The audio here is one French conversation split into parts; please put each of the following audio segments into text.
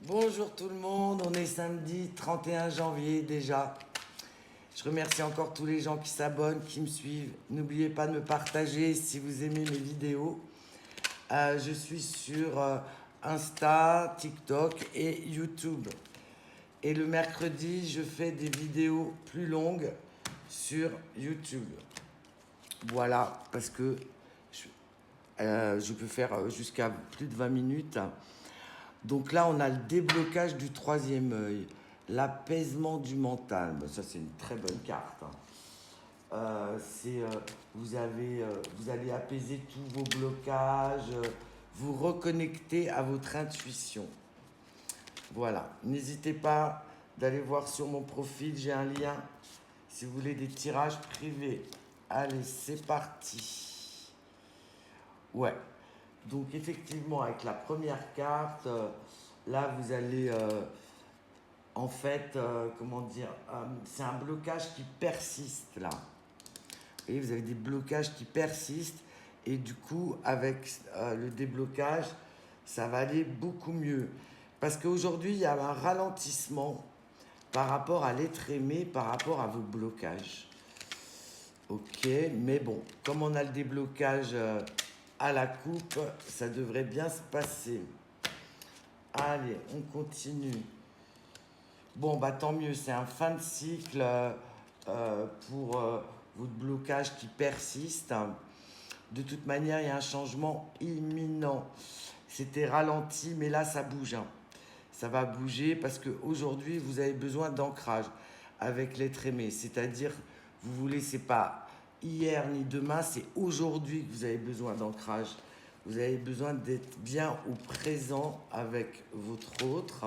Bonjour tout le monde, on est samedi 31 janvier déjà. Je remercie encore tous les gens qui s'abonnent, qui me suivent. N'oubliez pas de me partager si vous aimez mes vidéos. Je suis sur Insta, TikTok et YouTube. Et le mercredi, je fais des vidéos plus longues sur YouTube. Voilà, parce que je peux faire jusqu'à plus de 20 minutes. Donc là, on a le déblocage du troisième œil, l'apaisement du mental. Ben, ça, c'est une très bonne carte. Vous allez apaiser tous vos blocages, vous reconnecter à votre intuition. Voilà. N'hésitez pas d'aller voir sur mon profil, j'ai un lien si vous voulez des tirages privés. Allez, c'est parti. Ouais. Donc effectivement, avec la première carte, là vous allez, en fait, comment dire, c'est un blocage qui persiste là. Et vous avez des blocages qui persistent et du coup, avec le déblocage, ça va aller beaucoup mieux. Parce qu'aujourd'hui, il y a un ralentissement par rapport à l'être aimé, par rapport à vos blocages. Ok, mais bon, comme on a le déblocage à la coupe, ça devrait bien se passer. Allez, on continue. Bon, bah tant mieux, c'est un fin de cycle pour votre blocage qui persiste. De toute manière, il y a un changement imminent. C'était ralenti, mais là, ça bouge. Ça va bouger parce qu'aujourd'hui, vous avez besoin d'ancrage avec l'être aimé. C'est-à-dire, vous voulez, c'est pas hier ni demain, c'est aujourd'hui que vous avez besoin d'ancrage. Vous avez besoin d'être bien au présent avec votre autre.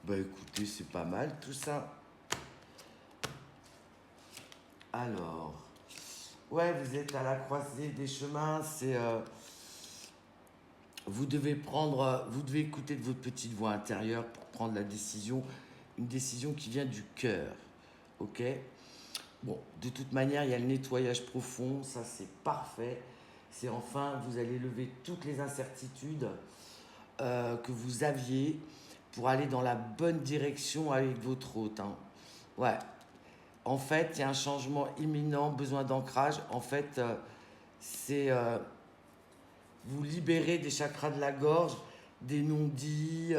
Bah écoutez, c'est pas mal tout ça. Alors, ouais, vous êtes à la croisée des chemins, vous devez vous devez écouter de votre petite voix intérieure pour prendre la décision, une décision qui vient du cœur, ok? Bon, de toute manière, il y a le nettoyage profond, ça c'est parfait. C'est enfin, vous allez lever toutes les incertitudes que vous aviez pour aller dans la bonne direction avec votre hôte. Ouais. En fait, il y a un changement imminent, besoin d'ancrage. En fait, c'est vous libérer des chakras de la gorge, des non-dits,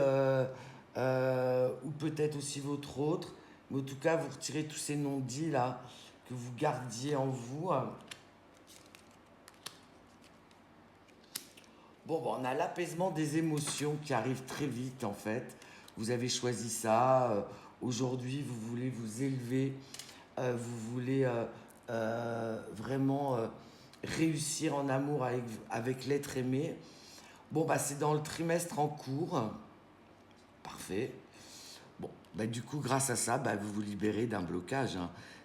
ou peut-être aussi votre autre. Mais en tout cas, vous retirez tous ces non-dits là que vous gardiez en vous. Bon, on a l'apaisement des émotions qui arrive très vite en fait. Vous avez choisi ça. Aujourd'hui, vous voulez vous élever. Vous voulez vraiment réussir en amour avec l'être aimé. Bon, bah, c'est dans le trimestre en cours. Parfait. Bon, bah, du coup, grâce à ça, bah, vous vous libérez d'un blocage.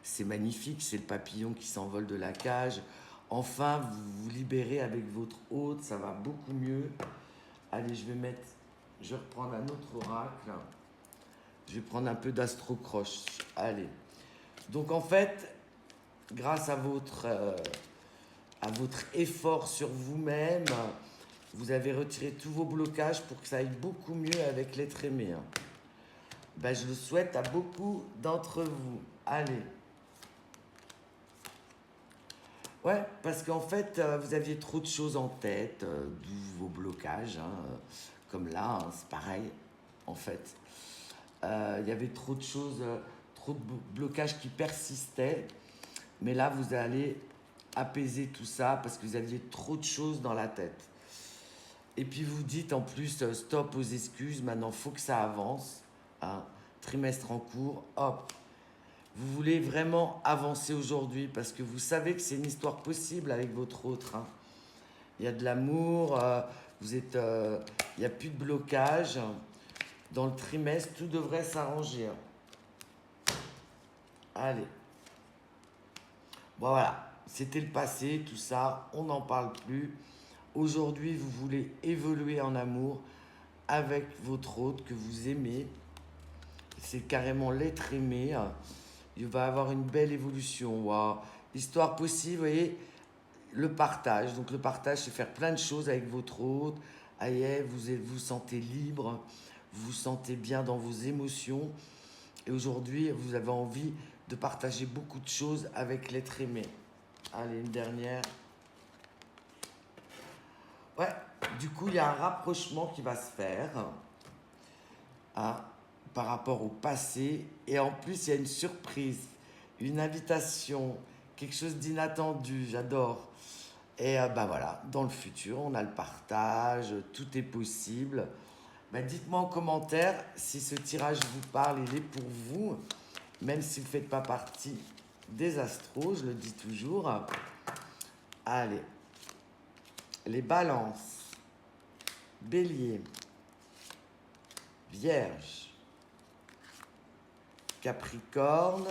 C'est magnifique, c'est le papillon qui s'envole de la cage. Enfin, vous vous libérez avec votre hôte, ça va beaucoup mieux. Allez, je vais reprendre un autre oracle. Je vais prendre un peu d'astrocroche. Allez. Donc en fait, grâce à votre effort sur vous-même, vous avez retiré tous vos blocages pour que ça aille beaucoup mieux avec l'être aimé. Ben, je le souhaite à beaucoup d'entre vous. Allez. Ouais, parce qu'en fait, vous aviez trop de choses en tête, d'où vos blocages. Comme là, c'est pareil, en fait. Il y avait trop de choses, trop de blocages qui persistaient. Mais là, vous allez apaiser tout ça parce que vous aviez trop de choses dans la tête. Et puis vous dites en plus, stop aux excuses, maintenant, faut que ça avance. Trimestre en cours, hop. Vous voulez vraiment avancer aujourd'hui parce que vous savez que c'est une histoire possible avec votre autre. Il y a de l'amour, il n'y a plus de blocage. Dans le trimestre, tout devrait s'arranger. Allez. Bon, voilà, c'était le passé, tout ça, on n'en parle plus. Aujourd'hui, vous voulez évoluer en amour avec votre hôte que vous aimez. C'est carrément l'être aimé. Il va avoir une belle évolution. Wow. Histoire possible, vous voyez, le partage. Donc le partage, c'est faire plein de choses avec votre hôte. Vous vous sentez libre. vous vous sentez bien dans vos émotions. Et aujourd'hui, vous avez envie de partager beaucoup de choses avec l'être aimé. Allez, une dernière. Ouais, du coup, il y a un rapprochement qui va se faire hein, par rapport au passé. Et en plus, il y a une surprise, une invitation, quelque chose d'inattendu. J'adore. Et bah voilà, dans le futur, on a le partage, tout est possible. Bah, dites-moi en commentaire si ce tirage vous parle, il est pour vous, même si vous ne faites pas partie des astros, je le dis toujours. Allez, les balances, bélier, vierge, capricorne,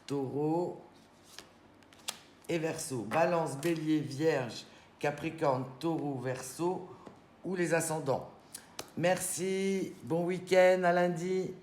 taureau et verseau. Balance, bélier, vierge, capricorne, taureau, verseau ou les ascendants. Merci, bon week-end, à lundi.